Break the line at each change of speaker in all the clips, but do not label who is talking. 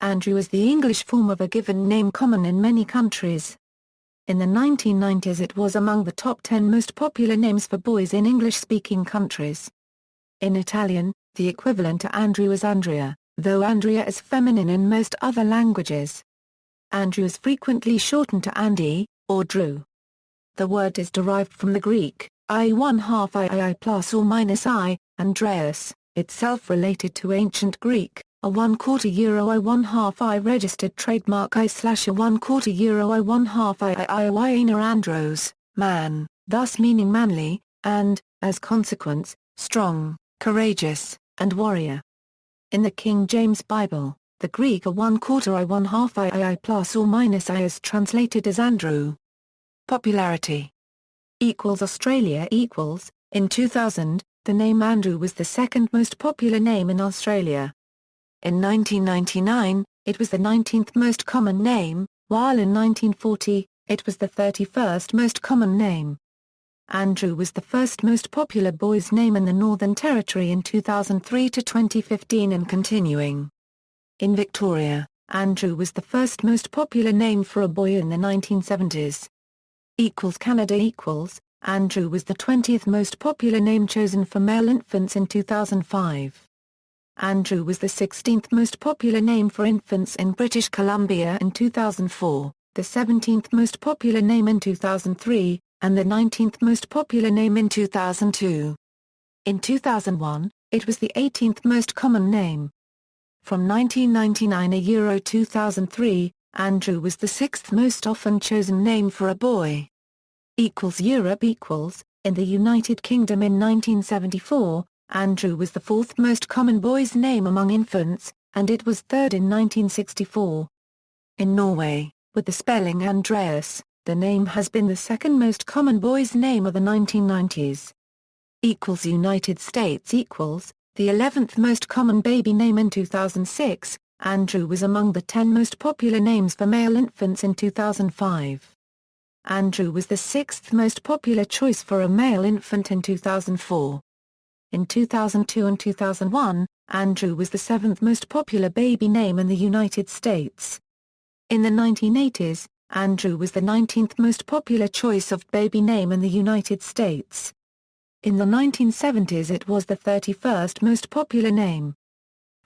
Andrew is the English form of a given name common in many countries. In the 1990s it was among the top 10 most popular names for boys in English-speaking countries. In Italian, the equivalent to Andrew is Andrea, though Andrea is feminine in most other languages. Andrew is frequently shortened to Andy, or Drew. The word is derived from the Greek, I1/2 plus or minus I, Andreas, itself related to ancient Greek, a €1/4 I1/2 I registered trademark I/1/4 I1/2 aner andros, man, thus meaning manly, and, as consequence, strong, courageous, and warrior. In the King James Bible, the Greek A1/4 I1/2 I plus or minus I is translated as Andrew. Popularity Australia in 2000, the name Andrew was the second most popular name in Australia. In 1999, it was the 19th most common name, while in 1940, it was the 31st most common name. Andrew was the first most popular boy's name in the Northern Territory in 2003 to 2015 and continuing. In Victoria, Andrew was the first most popular name for a boy in the 1970s. Canada Andrew was the 20th most popular name chosen for male infants in 2005. Andrew was the 16th most popular name for infants in British Columbia in 2004, the 17th most popular name in 2003, and the 19th most popular name in 2002. In 2001, it was the 18th most common name. From 1999 to 2003, Andrew was the 6th most often chosen name for a boy. Europe in the United Kingdom in 1974, Andrew was the 4th most common boy's name among infants, and it was 3rd in 1964. In Norway, with the spelling Andreas, the name has been the 2nd most common boy's name of the 1990s. United States the 11th most common baby name in 2006, Andrew was among the 10 most popular names for male infants in 2005. Andrew was the 6th most popular choice for a male infant in 2004. In 2002 and 2001, Andrew was the 7th most popular baby name in the United States. In the 1980s, Andrew was the 19th most popular choice of baby name in the United States. In the 1970s it was the 31st most popular name.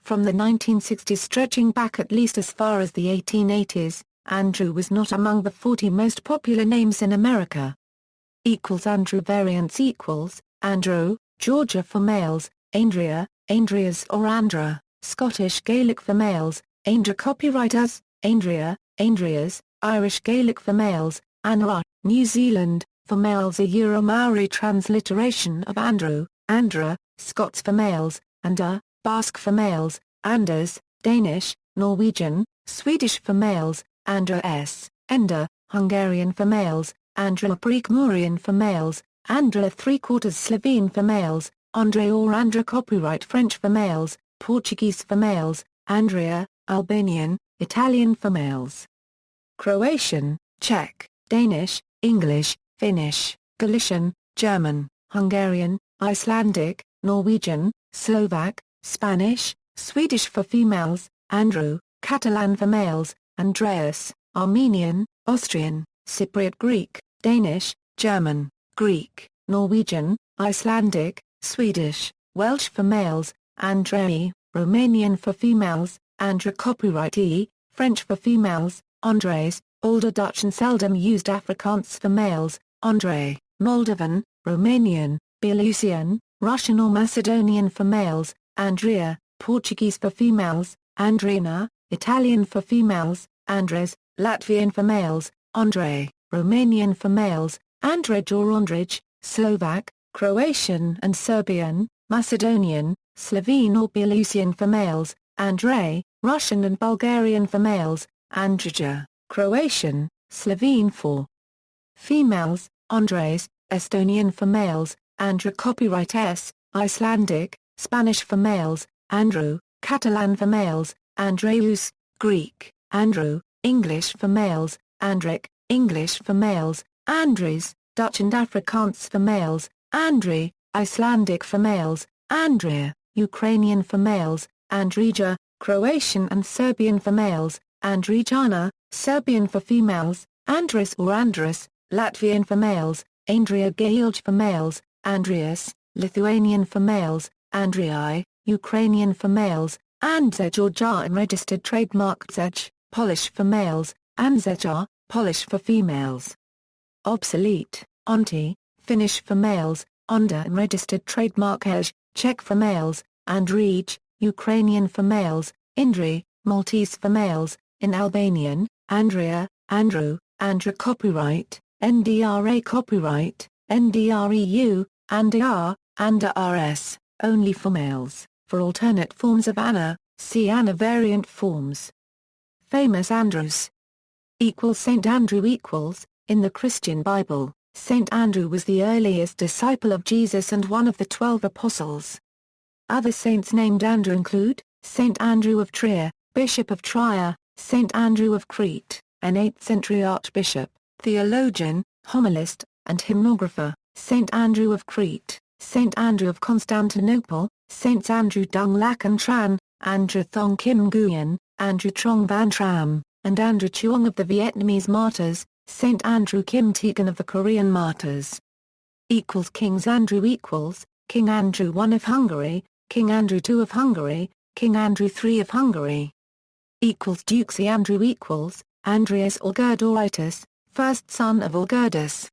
From the 1960s stretching back at least as far as the 1880s, Andrew was not among the 40 most popular names in America. Andrew variants Andrew, Georgia for males, Andrea, Andreas or Andra, Scottish Gaelic for males, Andra copyright as, Andrea, Andreas, Irish Gaelic for males, aner, New Zealand, for males a Euro-Maori transliteration of Andrew, Andra, Scots for males, ander, Basque for males, Anders, Danish, Norwegian, Swedish for males, Andreas, Ender, Hungarian for males, Andrea Prekmurian for males, Andrea 3/4 Slovene for males, Andre or Andra copyright French for males, Portuguese for males, Andrea, Albanian, Italian for males. Croatian, Czech, Danish, English, Finnish, Galician, German, Hungarian, Icelandic, Norwegian, Slovak, Spanish, Swedish for females, Andrew, Catalan for males, Andreas, Armenian, Austrian, Cypriot Greek, Danish, German, Greek, Norwegian, Icelandic, Swedish, Welsh for males, Andrei, Romanian for females, Andra copyright E, French for females, Andres, Older Dutch and seldom used Afrikaans for males, Andre, Moldovan, Romanian, Belarusian, Russian or Macedonian for males, Andrea, Portuguese for females, Andrina, Italian for females, Andres, Latvian for males, Andre, Romanian for males, Andrej or Ondrej, Slovak, Croatian and Serbian, Macedonian, Slovene or Belarusian for males, Andrei, Russian and Bulgarian for males, Andrija, Croatian, Slovene for females, Andres, Estonian for males, Andra copyright S, Icelandic, Spanish for males, Andrew, Catalan for males, Andreus, Greek, Andrew, English for males, Andrik, English for males, Andries, Dutch and Afrikaans for males, Andri, Icelandic for males, Andrea, Ukrainian for males, Andrija, Croatian and Serbian for males, Andrijana, Serbian for females, Andris or Andros, Latvian for males, Andrea Gailj for males, Andreas, Lithuanian for males, Andrei, Ukrainian for males, Andrzej Georgian registered trademark Czech, Polish for males, Andrzeja, Polish for females. Obsolete, Onti, Finnish for males, Onda and registered trademark Ej, Czech for males, Andrej, Ukrainian for males, Indri, Maltese for males, in Albanian, Andrea, Andrew, Andra copyright, NDRA copyright, NDREU, Andrea, Andreas, only for males. For alternate forms of aner, see aner variant forms. Famous Andros. Saint Andrew equals, in the Christian Bible, Saint Andrew was the earliest disciple of Jesus and one of the 12 apostles. Other saints named Andrew include, Saint Andrew of Trier, Bishop of Trier, Saint Andrew of Crete, an 8th century archbishop, theologian, homilist, and hymnographer, Saint Andrew of Crete, Saint Andrew of Constantinople, Saints Andrew Dung Lac and Tran, Andrew Thong Kim Nguyen, Andrew Trong Van Tram, and Andrew Chuang of the Vietnamese martyrs, Saint Andrew Kim Tegan of the Korean martyrs. Kings Andrew equals, King Andrew I of Hungary, King Andrew II of Hungary, King Andrew III of Hungary. Dukes Andrew equals, Andreas Algerdoritis, first son of Algerdus.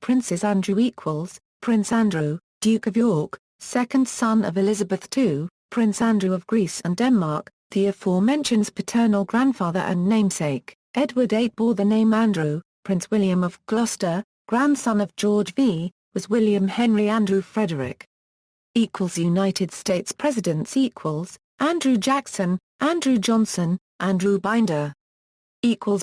Princes Andrew equals, Prince Andrew, Duke of York, second son of Elizabeth II, Prince Andrew of Greece and Denmark, the aforementioned paternal grandfather and namesake. Edward VIII bore the name Andrew. Prince William of Gloucester, grandson of George V, was William Henry Andrew Frederick. United States Presidents equals, Andrew Jackson, Andrew Johnson, Andrew Binder.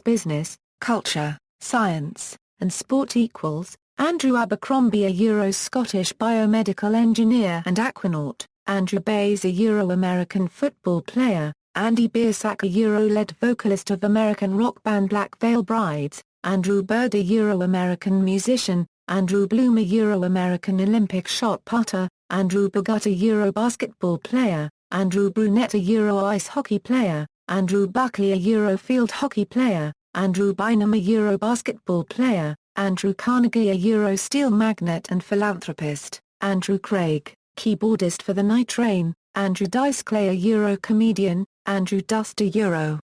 Business, culture, science, and sport equals, Andrew Abercrombie a Euro-Scottish biomedical engineer and aquanaut, Andrew Bays a Euro-American football player, Andy Biersack a Euro-led vocalist of American rock band Black Veil Brides, Andrew Bird a Euro-American musician, Andrew Bloom a Euro-American Olympic shot putter, Andrew Bogut a Euro basketball player, Andrew Brunette a Euro ice hockey player, Andrew Buckley a Euro field hockey player, Andrew Bynum a Euro basketball player, Andrew Carnegie a Euro steel magnate and philanthropist, Andrew Craig, keyboardist for the Night Train, Andrew Dice Clay a Euro comedian, Andrew Dust a Euro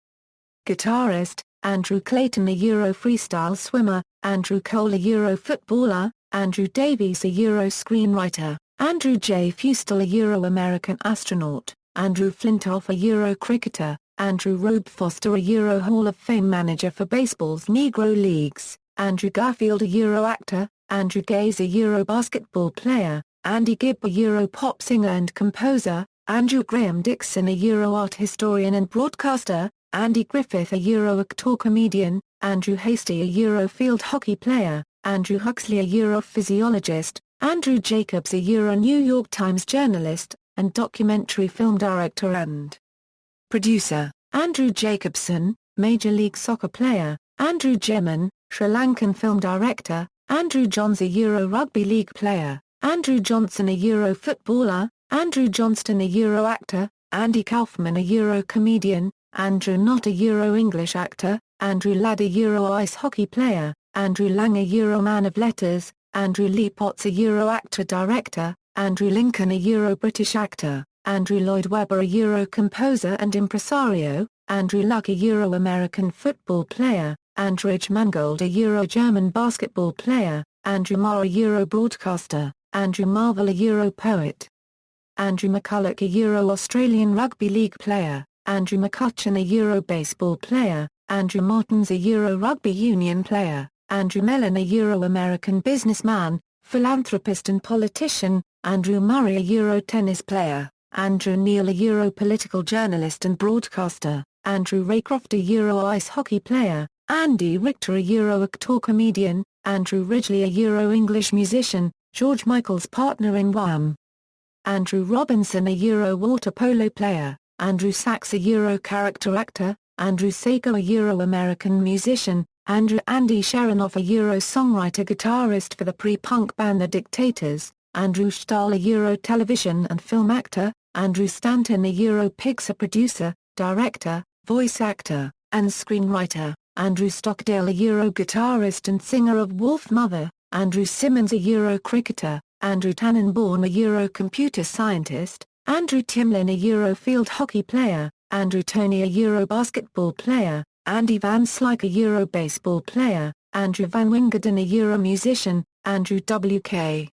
guitarist, Andrew Clayton a Euro freestyle swimmer, Andrew Cole a Euro footballer, Andrew Davies a Euro screenwriter, Andrew J. Fustel a Euro-American astronaut, Andrew Flintoff a Euro cricketer, Andrew Robe Foster a Euro Hall of Fame manager for baseball's Negro Leagues, Andrew Garfield a Euro actor, Andrew Gaze a Euro basketball player, Andy Gibb a Euro pop singer and composer, Andrew Graham Dixon a Euro art historian and broadcaster, Andy Griffith a Euro actor comedian, Andrew Hasty a Euro field hockey player, Andrew Huxley a Euro physiologist, Andrew Jacobs a Euro New York Times journalist, and documentary film director and producer, Andrew Jacobson, Major League Soccer player, Andrew Gemin, Sri Lankan film director, Andrew Johns a Euro Rugby League player, Andrew Johnson a Euro footballer, Andrew Johnston a Euro actor, Andy Kaufman a Euro comedian, Andrew Knott a Euro English actor, Andrew Ladd a Euro ice hockey player, Andrew Lang a Euro man of letters, Andrew Lee Potts a Euro actor-director, Andrew Lincoln a Euro British actor, Andrew Lloyd Webber a Euro composer and impresario, Andrew Luck a Euro American football player, Andrew Mangold a Euro German basketball player, Andrew Marr a Euro broadcaster, Andrew Marvel a Euro poet, Andrew McCulloch a Euro Australian rugby league player, Andrew McCutcheon a Euro baseball player, Andrew Martins a Euro rugby union player, Andrew Mellon a Euro-American businessman, philanthropist and politician, Andrew Murray a Euro tennis player, Andrew Neil a Euro political journalist and broadcaster, Andrew Raycroft a Euro ice hockey player, Andy Richter a Euro actor comedian, Andrew Ridgely a Euro English musician, George Michael's partner in Wham! Andrew Robinson a Euro water polo player, Andrew Sachs a Euro character actor, Andrew Sago a Euro-American musician, Andrew Andy Sharonoff a Euro songwriter guitarist for the pre-punk band The Dictators, Andrew Stahl a Euro television and film actor, Andrew Stanton a Pixar producer, director, voice actor, and screenwriter. Andrew Stockdale a guitarist and singer of Wolf Mother. Andrew Simmons a cricketer. Andrew Tannenbaum a computer scientist. Andrew Timlin a field hockey player. Andrew Toney a basketball player. Andy Van Slyke a baseball player. Andrew Van Wingerden a musician. Andrew W.K.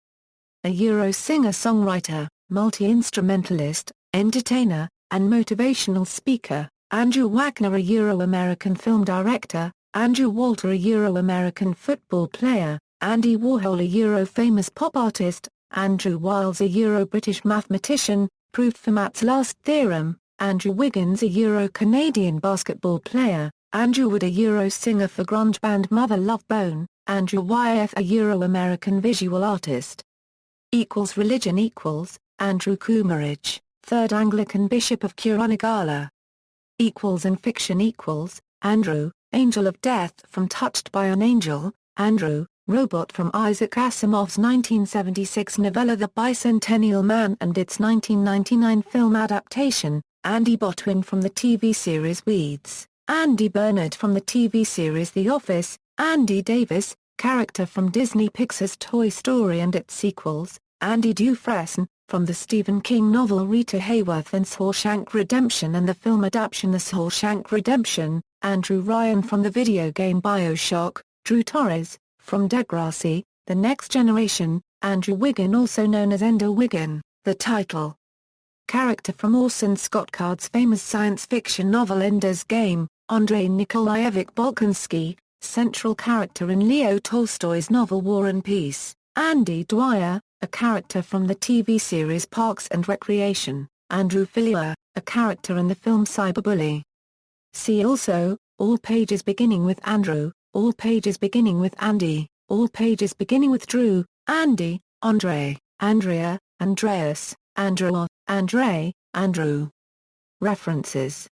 a singer-songwriter, multi-instrumentalist, entertainer, and motivational speaker. Andrew Wagner a Euro-American film director. Andrew Walter a Euro-American football player. Andy Warhol a Euro-famous pop artist. Andrew Wiles a Euro-British mathematician, proved Fermat's last theorem. Andrew Wiggins a Euro-Canadian basketball player. Andrew Wood a Euro-singer for grunge band Mother Love Bone. Andrew Wyeth a Euro-American visual artist. Religion Andrew Coleridge, 3rd Anglican Bishop of Cooranagala. And fiction Andrew, Angel of Death from Touched by an Angel. Andrew, Robot from Isaac Asimov's 1976 novella The Bicentennial Man and its 1999 film adaptation. Andy Botwin from the TV series Weeds. Andy Bernard from the TV series The Office. Andy Davis, character from Disney Pixar's Toy Story and its sequels. Andy Dufresne, from the Stephen King novel Rita Hayworth and Shawshank Redemption and the film adaptation The Shawshank Redemption. Andrew Ryan from the video game BioShock. Drew Torres, from Degrassi, The Next Generation. Andrew Wiggin also known as Ender Wiggin, the title character from Orson Scott Card's famous science fiction novel Ender's Game. Andrei Nikolaevich Bolkonsky, central character in Leo Tolstoy's novel War and Peace. Andy Dwyer, a character from the TV series Parks and Recreation. Andrew Fillier, a character in the film Cyberbully. See also, all pages beginning with Andrew, all pages beginning with Andy, all pages beginning with Drew, Andy, Andre, Andrea, Andreas, Andrew, Andre, Andrew. References